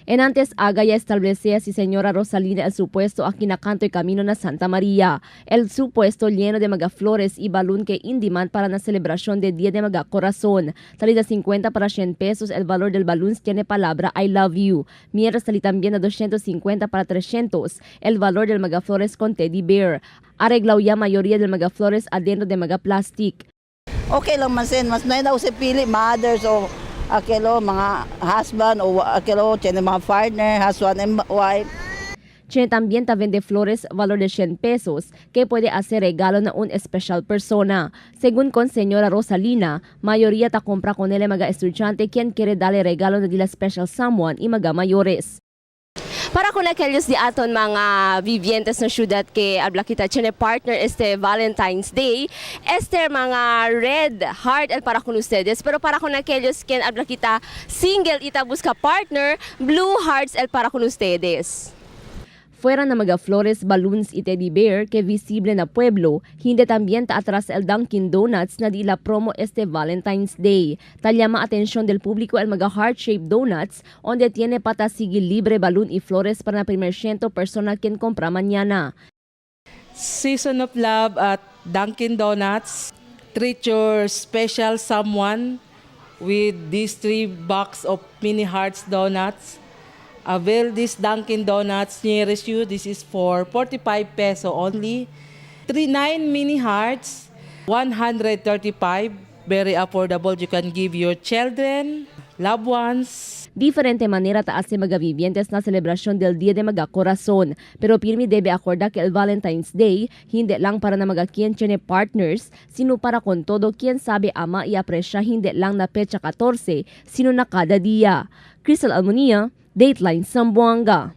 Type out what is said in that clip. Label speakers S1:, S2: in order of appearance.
S1: En antes aga ya establecía si señora Rosalina el supuesto a kinakantoy camino na Santa María. El supuesto lleno de mga flores y balón que indiman para la celebración de Día de Mga Corazón. Talida 50 para 100 pesos el valor del balón tiene palabra I love you. Mientras tali también a 250 para 300 el valor del mga flores con teddy bear. Arreglaw ya mayoría del mga flores adentro de mga plastic.
S2: Okay lang man sin, mas na daw si pili mothers o akelo mga husband o akelo tiene mga partner, husband and wife.
S1: Tiene también vende flores valor de 100 pesos que puede hacer regalo na un especial persona. Según con señora Rosalina, mayoría ta compra con él mga estudyante quien quiere darle regalo na dila special someone y mga mayores.
S3: Para kung nakilyos di aton mga vivientes na syudad ke abla kita tiene partner este Valentine's Day, este mga red heart el para con ustedes, pero para kung nakilyos ken abla kita single ita busca partner, blue hearts el para con ustedes.
S1: Fuera na mga flores, balloons y teddy bear que visible na pueblo, hindi también ta atras el Dunkin' Donuts na dila promo este Valentine's Day. Talyama atensyon del público el mga heart-shaped donuts onde tiene patasigil libre balloon y flores para na primer 100 persona quien compra mañana.
S4: Season of Love at Dunkin' Donuts. Treat your special someone with these 3 box of mini hearts donuts. Avail this Dunkin' Donuts nearest you. This is for 45 peso only. 9 mini hearts, 135. Very affordable. You can give your children, loved ones.
S1: Diferente manera ta hace mga vivientes na celebrasyon del Día de Mga Corazón, pero pirmi debe acorda que el Valentine's Day hindi lang para na mga quien tiene partners, sino para con todo quien sabe ama y apresya hindi lang na pecha 14, sino na kada dia. Crystal Almonia, Dateline Zamboanga.